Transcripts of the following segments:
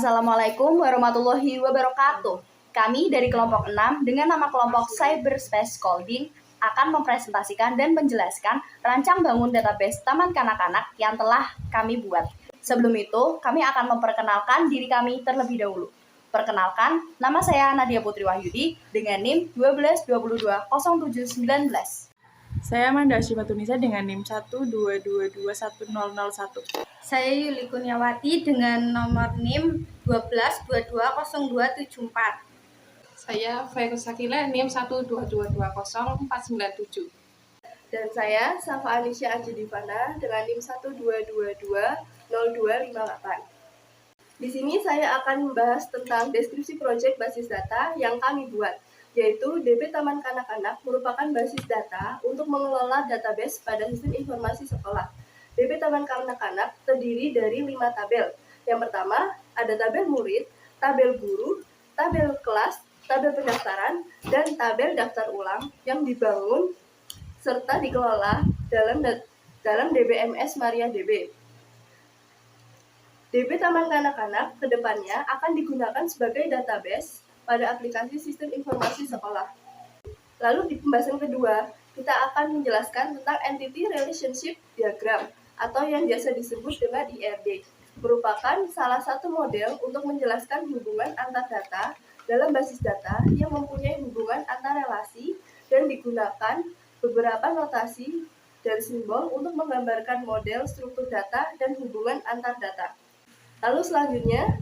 Assalamualaikum warahmatullahi wabarakatuh. Kami dari kelompok 6 dengan nama kelompok Cyberspace Coding akan mempresentasikan dan menjelaskan rancang bangun database Taman Kanak-Kanak yang telah kami buat. Sebelum itu, kami akan memperkenalkan diri kami terlebih dahulu. Perkenalkan, nama saya Nadia Putri Wahyudi dengan NIM 12220719. Saya Amanda Asyifatunisa dengan NIM 122210001. Saya Yuli Kurniawati dengan nomor NIM 12220274. Saya Fairuz Sakila NIM 1222047. Dan saya Safa Anisya Ajidivana dengan NIM 122220258. Di sini saya akan membahas tentang deskripsi proyek basis data yang kami buat, yaitu DB Taman Kanak-Kanak merupakan basis data untuk mengelola database pada sistem informasi sekolah. DB Taman Kanak-Kanak terdiri dari 5 tabel. Yang pertama, ada tabel murid, tabel guru, tabel kelas, tabel pendaftaran, dan tabel daftar ulang yang dibangun serta dikelola dalam DBMS MariaDB. DB Taman Kanak-Kanak kedepannya akan digunakan sebagai database pada aplikasi sistem informasi sekolah. Lalu di pembahasan kedua, kita akan menjelaskan tentang Entity Relationship Diagram atau yang biasa disebut dengan IRD. Merupakan salah satu model untuk menjelaskan hubungan antar data dalam basis data yang mempunyai hubungan antar relasi dan digunakan beberapa notasi dan simbol untuk menggambarkan model struktur data dan hubungan antar data. Lalu selanjutnya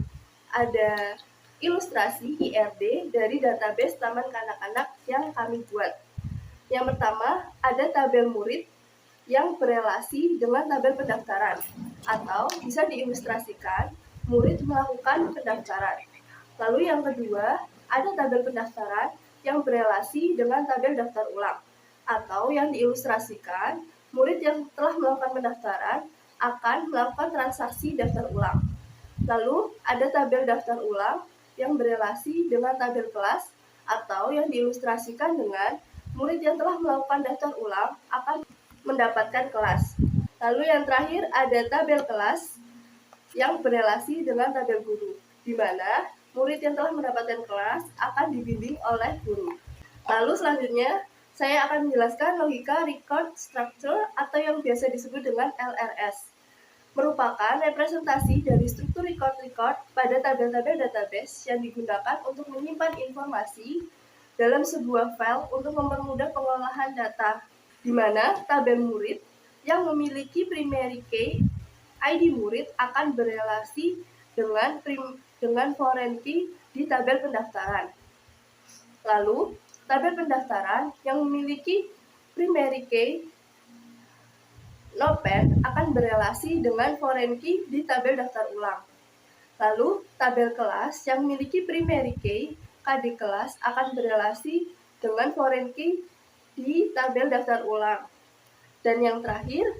ada ilustrasi IRD dari database Taman Kanak-Kanak yang kami buat. Yang pertama, ada tabel murid yang berelasi dengan tabel pendaftaran, atau bisa diilustrasikan murid melakukan pendaftaran. Lalu yang kedua, ada tabel pendaftaran yang berelasi dengan tabel daftar ulang, atau yang diilustrasikan murid yang telah melakukan pendaftaran akan melakukan transaksi daftar ulang. Lalu ada tabel daftar ulang yang berelasi dengan tabel kelas, atau yang diilustrasikan dengan murid yang telah melakukan daftar ulang akan mendapatkan kelas. Lalu yang terakhir ada tabel kelas yang berelasi dengan tabel guru, di mana murid yang telah mendapatkan kelas akan dibimbing oleh guru. Lalu selanjutnya saya akan menjelaskan logika record structure atau yang biasa disebut dengan LRS. Merupakan representasi dari struktur record pada tabel-tabel database yang digunakan untuk menyimpan informasi dalam sebuah file untuk mempermudah pengolahan data, di mana tabel murid yang memiliki primary key ID murid akan berelasi dengan foreign key di tabel pendaftaran. Lalu, tabel pendaftaran yang memiliki primary key Notepad akan berelasi dengan foreign key di tabel daftar ulang. Lalu, tabel kelas yang memiliki primary key KD kelas akan berelasi dengan foreign key di tabel daftar ulang. Dan yang terakhir,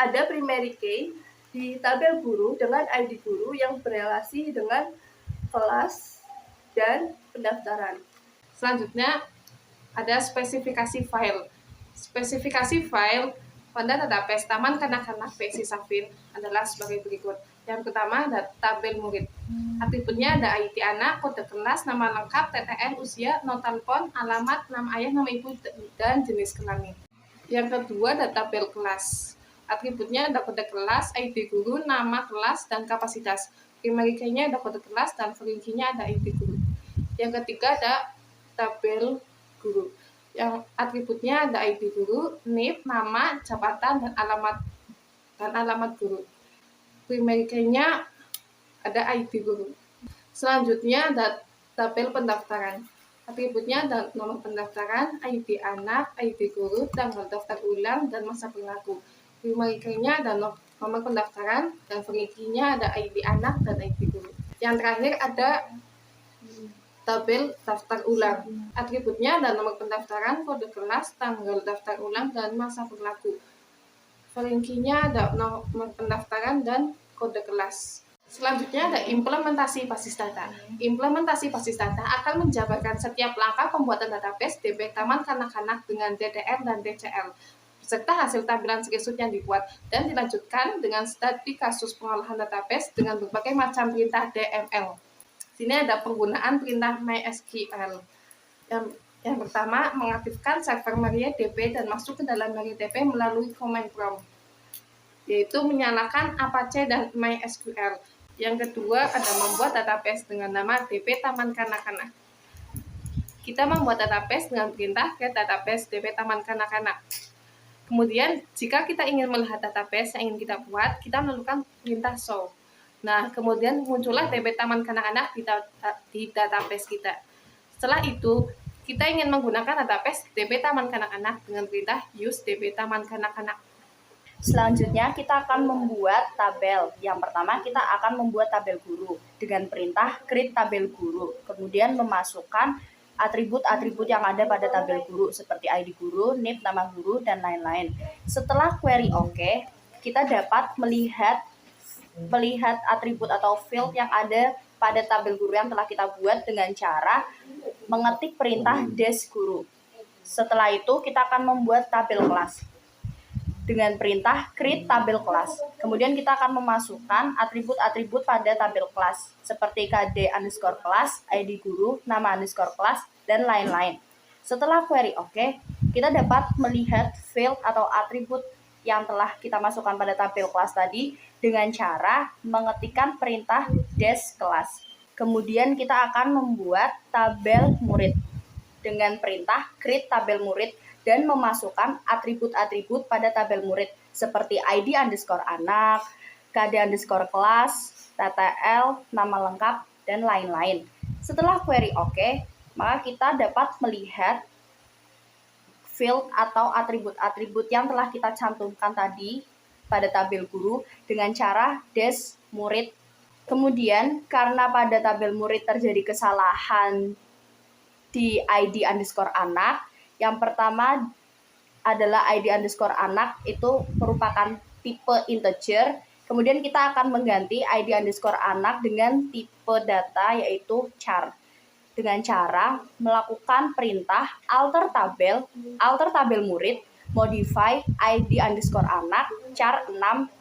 ada primary key di tabel guru dengan ID guru yang berelasi dengan kelas dan pendaftaran. Selanjutnya ada spesifikasi file. Spesifikasi file pada database Taman Kanak-Kanak PSI Safin adalah sebagai berikut. Yang pertama ada tabel murid. Atributnya ada ID anak, kode kelas, nama lengkap, TTN, usia, not telepon, alamat, nama ayah, nama ibu, dan jenis kelamin. Yang kedua ada tabel kelas. Atributnya ada kode kelas, ID guru, nama kelas, dan kapasitas. Primary key-nya ada kode kelas dan foreign key-nya ada ID guru. Yang ketiga ada tabel guru. Yang atributnya ada ID guru, NIP, nama, jabatan, dan alamat guru. Primary key-nya ada ID guru. Selanjutnya ada tabel pendaftaran. Atributnya ada nomor pendaftaran, ID anak, ID guru, tanggal daftar ulang, dan masa berlaku. Primary key-nya ada nomor pendaftaran, dan foreign key-nya ada ID anak dan ID guru. Yang terakhir ada tabel daftar ulang. Atributnya ada nomor pendaftaran, kode kelas, tanggal daftar ulang, dan masa berlaku. Foreign key-nya ada nomor pendaftaran dan kode kelas. Selanjutnya ada implementasi basis data. Implementasi basis data akan menjabarkan setiap langkah pembuatan database DB Taman Kanak-Kanak dengan DDR dan DCL serta hasil tampilan screenshot yang dibuat, dan dilanjutkan dengan studi kasus pengolahan database dengan berbagai macam perintah DML. Sini ada penggunaan perintah MySQL. Yang pertama, mengaktifkan server MariaDB dan masuk ke dalam MariaDB melalui command prompt, yaitu menyalakan Apache dan MySQL. Yang kedua, ada membuat database dengan nama DB Taman Kanak-Kanak. Kita membuat database dengan perintah get database DB Taman Kanak-Kanak. Kemudian, jika kita ingin melihat database yang ingin kita buat, kita melakukan perintah show. Nah, kemudian muncullah DB Taman Kanak-Kanak di database kita. Setelah itu, kita ingin menggunakan database DB Taman Kanak-Kanak dengan perintah use DB Taman Kanak-Kanak. Selanjutnya kita akan membuat tabel. Yang pertama kita akan membuat tabel guru dengan perintah create tabel guru. Kemudian memasukkan atribut-atribut yang ada pada tabel guru seperti ID guru, NIP, nama guru, dan lain-lain. Setelah query OK, kita dapat melihat atribut atau field yang ada pada tabel guru yang telah kita buat dengan cara mengetik perintah dash guru. Setelah itu kita akan membuat tabel kelas dengan perintah create tabel kelas. Kemudian kita akan memasukkan atribut-atribut pada tabel kelas seperti KD_kelas, ID guru, nama _kelas, dan lain-lain. Setelah query OK, kita dapat melihat field atau atribut yang telah kita masukkan pada tabel kelas tadi dengan cara mengetikkan perintah dash kelas. Kemudian kita akan membuat tabel murid dengan perintah create tabel murid dan memasukkan atribut-atribut pada tabel murid seperti ID_anak, KD_kelas, TTL, nama lengkap, dan lain-lain. Setelah query OK, maka kita dapat melihat field atau atribut-atribut yang telah kita cantumkan tadi pada tabel guru dengan cara dash murid. Kemudian karena pada tabel murid terjadi kesalahan di ID_anak, yang pertama adalah ID_anak itu merupakan tipe integer. Kemudian kita akan mengganti ID_anak dengan tipe data yaitu char. Dengan cara melakukan perintah alter tabel murid, modify ID_anak, char 6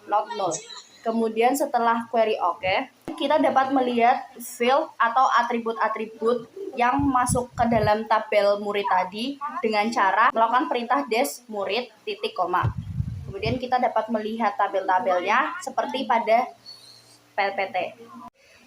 not null. Kemudian setelah query OK, kita dapat melihat field atau atribut-atribut yang masuk ke dalam tabel murid tadi dengan cara melakukan perintah dash murid titik koma. Kemudian kita dapat melihat tabel-tabelnya seperti pada PPT.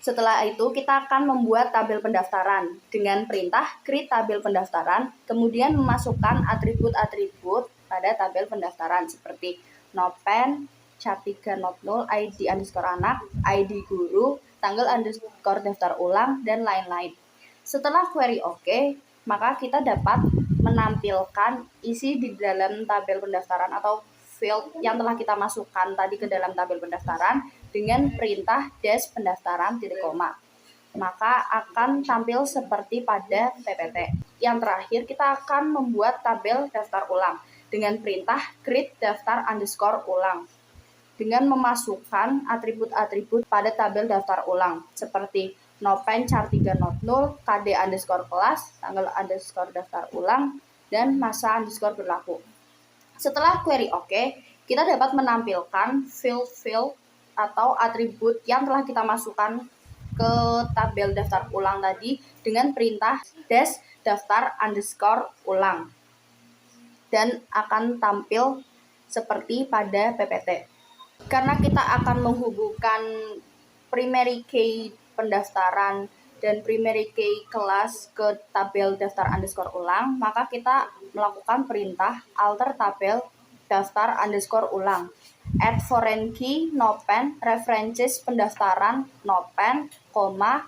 Setelah itu kita akan membuat tabel pendaftaran dengan perintah create tabel pendaftaran, kemudian memasukkan atribut-atribut pada tabel pendaftaran seperti nopen, char3 not null, ID_anak, ID guru, tanggal _daftar ulang, dan lain-lain. Setelah query OK, maka kita dapat menampilkan isi di dalam tabel pendaftaran atau field yang telah kita masukkan tadi ke dalam tabel pendaftaran dengan perintah dash pendaftaran titik koma. Maka akan tampil seperti pada PPT. Yang terakhir kita akan membuat tabel daftar ulang dengan perintah create daftar _ulang dengan memasukkan atribut-atribut pada tabel daftar ulang seperti nopen char3 not null, KD_kelas, tanggal _daftar ulang, dan masa _berlaku. Setelah query OK, kita dapat menampilkan field atau atribut yang telah kita masukkan ke tabel daftar ulang tadi dengan perintah dash daftar _ulang dan akan tampil seperti pada PPT. Karena kita akan menghubungkan primary key pendaftaran dan primary key kelas ke tabel daftar _ulang, maka kita melakukan perintah alter tabel daftar _ulang. Add foreign key nopen references pendaftaran nopen, koma,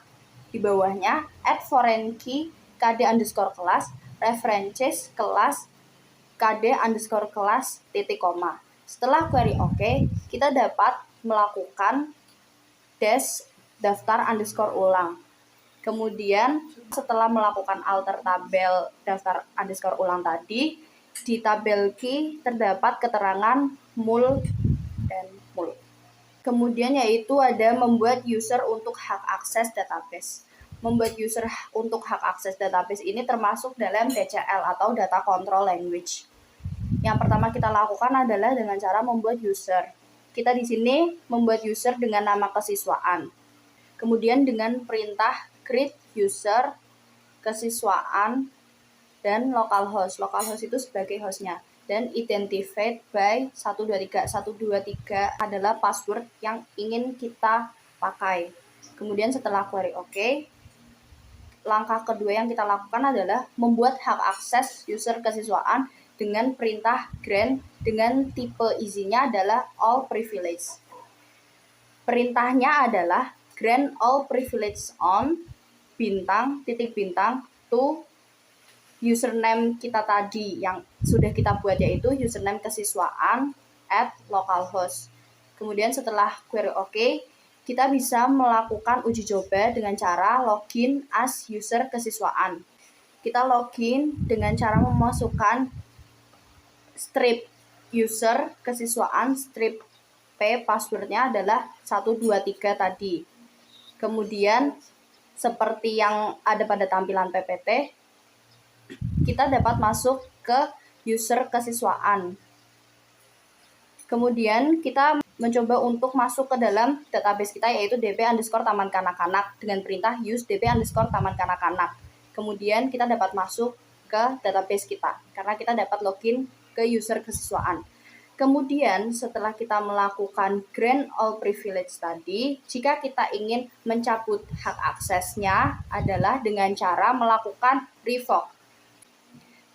di bawahnya add foreign key KD_kelas references kelas KD_kelas titik koma. Setelah query OK, kita dapat melakukan dash daftar _ulang. Kemudian setelah melakukan alter tabel daftar _ulang tadi, di tabel key terdapat keterangan mul dan mul. Kemudian yaitu ada membuat user untuk hak akses database. Membuat user untuk hak akses database ini termasuk dalam DCL atau data control language. Yang pertama kita lakukan adalah dengan cara membuat user. Kita di sini membuat user dengan nama kesiswaan. Kemudian dengan perintah create user, kesiswaan, dan localhost. Localhost itu sebagai hostnya. Dan identified by 123. 123 adalah password yang ingin kita pakai. Kemudian setelah query OK, langkah kedua yang kita lakukan adalah membuat hak akses user kesiswaan dengan perintah grant dengan tipe izinnya adalah all privilege. Perintahnya adalah grant all privilege on to username kita tadi yang sudah kita buat, yaitu username kesiswaan @localhost. Kemudian setelah query OK, kita bisa melakukan uji coba dengan cara login as user kesiswaan. Kita login dengan cara memasukkan strip user kesiswaan strip P, passwordnya adalah 123 tadi. Kemudian seperti yang ada pada tampilan PPT, kita dapat masuk ke user kesiswaan. Kemudian kita mencoba untuk masuk ke dalam database kita, yaitu dp_taman kanak-kanak dengan perintah use dp_taman kanak-kanak. Kemudian kita dapat masuk ke database kita karena kita dapat login ke user kesiswaan. Kemudian setelah kita melakukan grant all privilege tadi, jika kita ingin mencabut hak aksesnya adalah dengan cara melakukan revoke.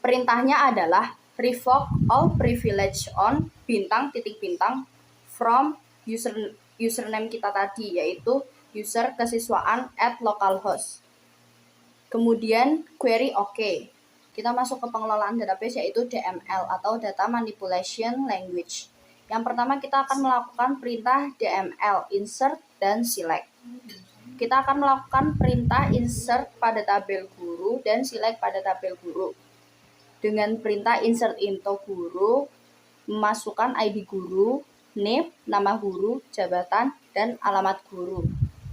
Perintahnya adalah revoke all privilege on from username kita tadi, yaitu user kesiswaan @localhost. Kemudian query OK. Kita masuk ke pengelolaan database, yaitu DML atau Data Manipulation Language. Yang pertama kita akan melakukan perintah DML, insert dan select. Kita akan melakukan perintah insert pada tabel guru dan select pada tabel guru. Dengan perintah insert into guru, memasukkan ID guru, name, nama guru, jabatan, dan alamat guru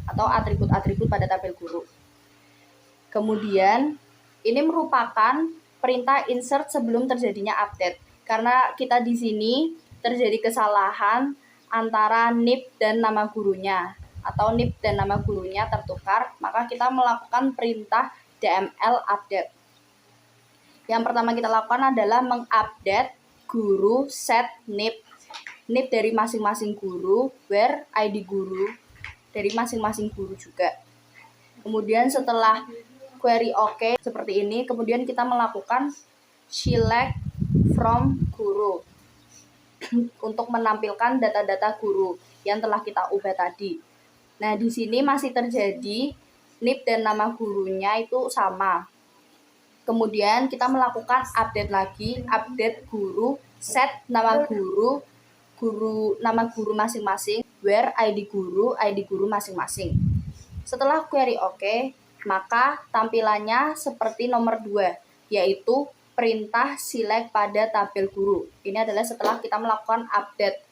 atau atribut-atribut pada tabel guru. Kemudian ini merupakan perintah insert sebelum terjadinya update. Karena kita di sini terjadi kesalahan antara NIP dan nama gurunya atau NIP dan nama gurunya tertukar, maka kita melakukan perintah DML update. Yang pertama kita lakukan adalah mengupdate guru set NIP dari masing-masing guru, where ID guru dari masing-masing guru juga. Kemudian setelah query OK seperti ini, kemudian kita melakukan select from guru untuk menampilkan data-data guru yang telah kita ubah tadi. Nah, di sini masih terjadi NIP dan nama gurunya itu sama. Kemudian kita melakukan update lagi, update guru, set nama guru nama guru masing-masing, where ID guru masing-masing. Setelah query OK, maka tampilannya seperti nomor 2, yaitu perintah select pada tabel guru. Ini adalah setelah kita melakukan update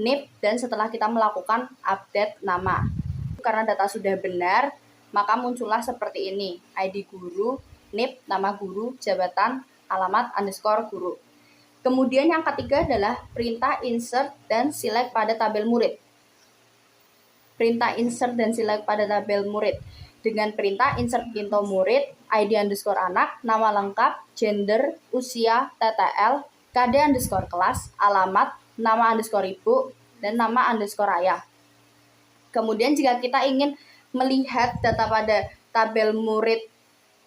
NIP dan setelah kita melakukan update nama. Karena data sudah benar, maka muncullah seperti ini, ID guru, NIP, nama guru, jabatan, alamat, underscore guru. Kemudian yang ketiga adalah perintah insert dan select pada tabel murid. Perintah insert dan select pada tabel murid. Dengan perintah insert into murid, ID underscore anak, nama lengkap, gender, usia, TTL, KD underscore kelas, alamat, nama underscore ibu, dan nama underscore ayah. Kemudian jika kita ingin melihat data pada tabel murid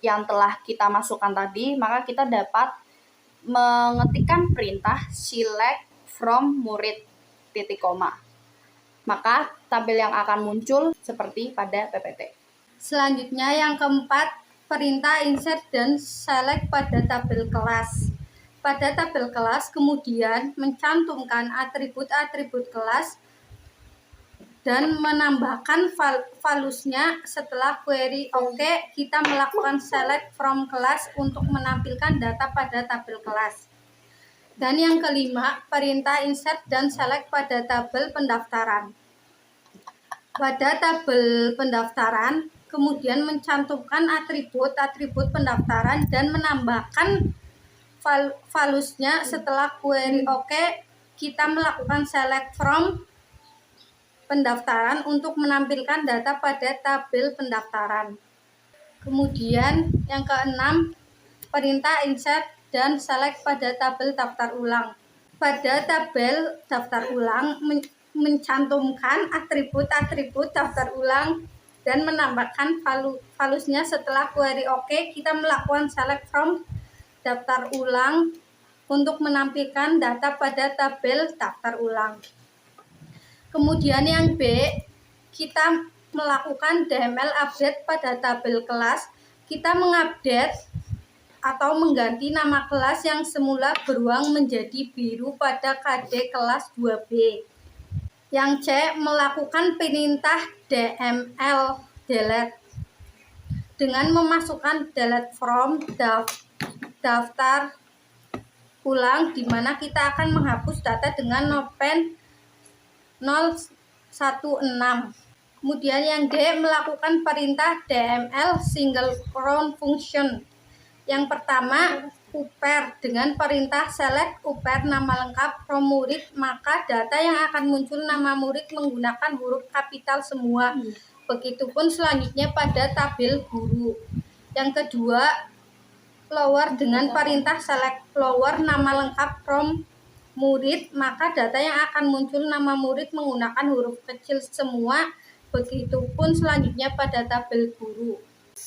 yang telah kita masukkan tadi, maka kita dapat mengetikkan perintah select from murid titik koma. Maka tabel yang akan muncul seperti pada PPT. Selanjutnya yang keempat, perintah insert dan select pada tabel kelas. Pada tabel kelas kemudian mencantumkan atribut-atribut kelas dan menambahkan valuesnya. Setelah query OK, kita melakukan select from kelas untuk menampilkan data pada tabel kelas. Dan yang kelima, perintah insert dan select pada tabel pendaftaran. Pada tabel pendaftaran, kemudian mencantumkan atribut-atribut pendaftaran dan menambahkan valuesnya setelah query oke, kita melakukan select from pendaftaran untuk menampilkan data pada tabel pendaftaran. Kemudian yang keenam, perintah insert dan select pada tabel daftar ulang. Pada tabel daftar ulang mencantumkan atribut-atribut daftar ulang dan menambahkan valuesnya setelah query oke, kita melakukan select from daftar ulang untuk menampilkan data pada tabel daftar ulang. Kemudian yang B, kita melakukan DML update pada tabel kelas. Kita mengupdate atau mengganti nama kelas yang semula beruang menjadi biru pada KD kelas 2B. Yang C, melakukan perintah DML delete dengan memasukkan delete from daftar ulang, di mana kita akan menghapus data dengan nopen 016. Kemudian yang D, melakukan perintah DML single round function. Yang pertama, upper dengan perintah select upper nama lengkap from murid, maka data yang akan muncul nama murid menggunakan huruf kapital semua. Begitupun selanjutnya pada tabel guru. Yang kedua, lower dengan perintah select lower nama lengkap from murid, maka data yang akan muncul nama murid menggunakan huruf kecil semua. Begitupun selanjutnya pada tabel guru.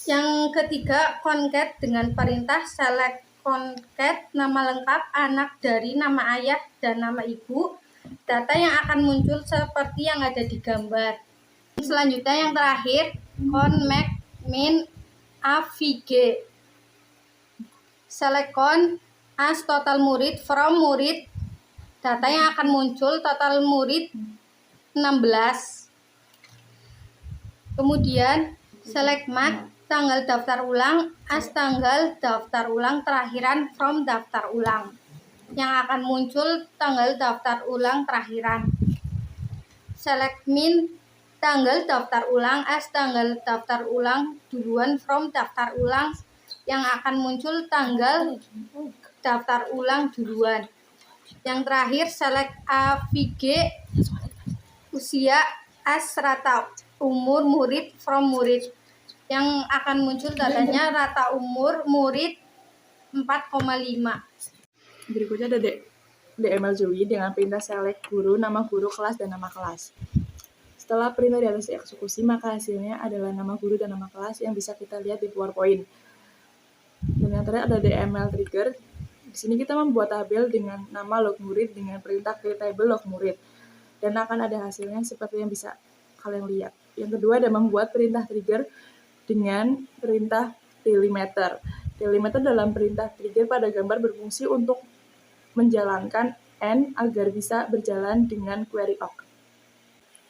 Yang ketiga, concat dengan perintah select concat nama lengkap anak dari nama ayah dan nama ibu. Data yang akan muncul seperti yang ada di gambar. Selanjutnya yang terakhir, make min avg. Select con as total murid from murid. Data yang akan muncul total murid 16. Kemudian select mark tanggal daftar ulang as tanggal daftar ulang terakhiran from daftar ulang. Yang akan muncul tanggal daftar ulang terakhiran. Select min tanggal daftar ulang as tanggal daftar ulang duluan from daftar ulang. Yang akan muncul tanggal daftar ulang duluan. Yang terakhir select avg usia as rata umur murid from murid. Yang akan muncul datanya rata umur murid 4,5. Berikutnya ada DML Joey dengan perintah select guru, nama guru, kelas, dan nama kelas. Setelah perintah di atas dieksekusi, maka hasilnya adalah nama guru dan nama kelas yang bisa kita lihat di PowerPoint. Dan yang terakhir ada DML trigger. Di sini kita membuat tabel dengan nama log murid dengan perintah create table log murid. Dan akan ada hasilnya seperti yang bisa kalian lihat. Yang kedua ada membuat perintah trigger dengan perintah delimiter. Delimiter dalam perintah trigger pada gambar berfungsi untuk menjalankan N agar bisa berjalan dengan query awk.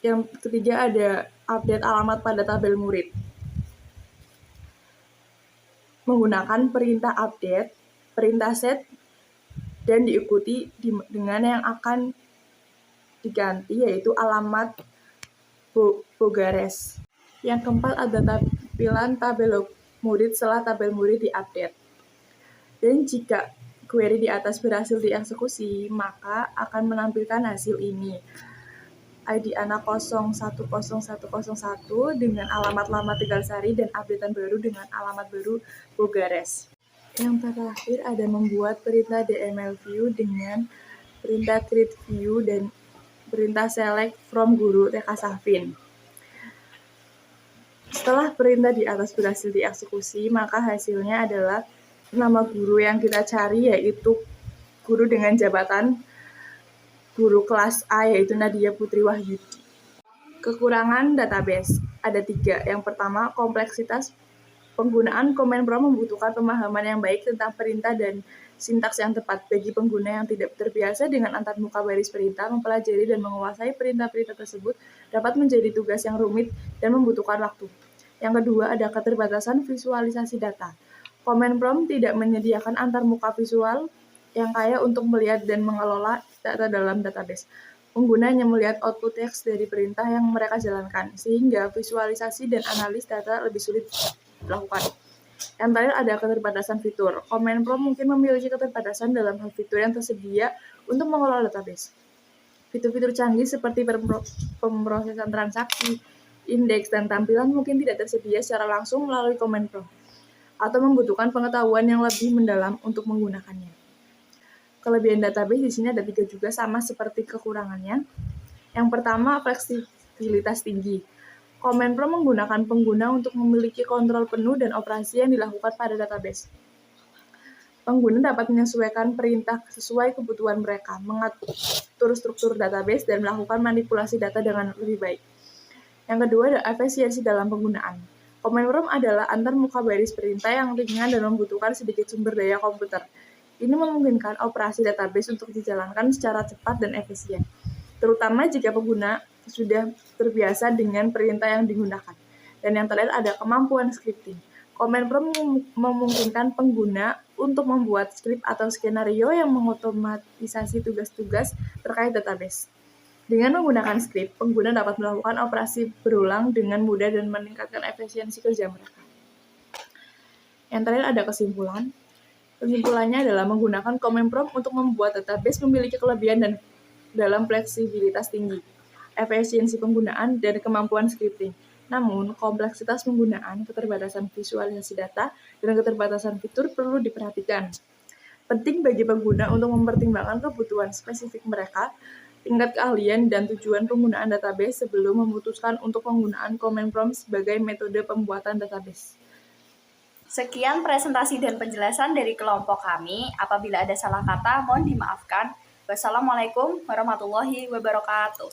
Yang ketiga ada update alamat pada tabel murid. Menggunakan perintah update, perintah set, dan diikuti dengan yang akan diganti yaitu alamat Bogares. Yang keempat ada tampilan tabel murid setelah tabel murid diupdate. Dan jika query di atas berhasil dieksekusi, maka akan menampilkan hasil ini. ID anak 010101 dengan alamat lama Tegalsari dan updatean baru dengan alamat baru Bogares. Yang terakhir ada membuat perintah DML view dengan perintah create view dan perintah select from guru TK Safin. Setelah perintah di atas berhasil dieksekusi, maka hasilnya adalah nama guru yang kita cari yaitu guru dengan jabatan guru kelas A yaitu Nadia Putri Wahyudi. Kekurangan database ada 3. Yang pertama, kompleksitas penggunaan command prompt membutuhkan pemahaman yang baik tentang perintah dan sintaks yang tepat bagi pengguna yang tidak terbiasa dengan antarmuka baris perintah. Mempelajari dan menguasai perintah-perintah tersebut dapat menjadi tugas yang rumit dan membutuhkan waktu. Yang kedua, ada keterbatasan visualisasi data. Command prompt tidak menyediakan antarmuka visual yang kaya untuk melihat dan mengelola data dalam database. Pengguna hanya melihat output teks dari perintah yang mereka jalankan, sehingga visualisasi dan analis data lebih sulit dilakukan. Yang terakhir ada keterbatasan fitur. Kemenpro mungkin memiliki keterbatasan dalam hal fitur yang tersedia untuk mengelola database. Fitur-fitur canggih seperti pemrosesan transaksi, indeks, dan tampilan mungkin tidak tersedia secara langsung melalui Kemenpro, atau membutuhkan pengetahuan yang lebih mendalam untuk menggunakannya. Kelebihan database di sini ada 3 juga, sama seperti kekurangannya. Yang pertama, fleksibilitas tinggi. Kemenpro menggunakan pengguna untuk memiliki kontrol penuh dan operasi yang dilakukan pada database. Pengguna dapat menyesuaikan perintah sesuai kebutuhan mereka, mengatur struktur database, dan melakukan manipulasi data dengan lebih baik. Yang kedua ada efisiensi dalam penggunaan. Kemenpro adalah antar muka baris perintah yang ringan dan membutuhkan sedikit sumber daya komputer. Ini memungkinkan operasi database untuk dijalankan secara cepat dan efisien, terutama jika pengguna sudah terbiasa dengan perintah yang digunakan. Dan yang terakhir ada kemampuan scripting. Kemenpro memungkinkan pengguna untuk membuat skrip atau skenario yang mengotomatisasi tugas-tugas terkait database. Dengan menggunakan skrip, pengguna dapat melakukan operasi berulang dengan mudah dan meningkatkan efisiensi kerja mereka. Yang terakhir ada kesimpulan. Kesimpulannya adalah menggunakan Kemenpro untuk membuat database memiliki kelebihan dan dalam fleksibilitas tinggi, efisiensi penggunaan, dan kemampuan scripting. Namun, kompleksitas penggunaan, keterbatasan visualisasi data, dan keterbatasan fitur perlu diperhatikan. Penting bagi pengguna untuk mempertimbangkan kebutuhan spesifik mereka, tingkat keahlian, dan tujuan penggunaan database sebelum memutuskan untuk penggunaan Kemenpro sebagai metode pembuatan database. Sekian presentasi dan penjelasan dari kelompok kami. Apabila ada salah kata, mohon dimaafkan. Wassalamualaikum warahmatullahi wabarakatuh.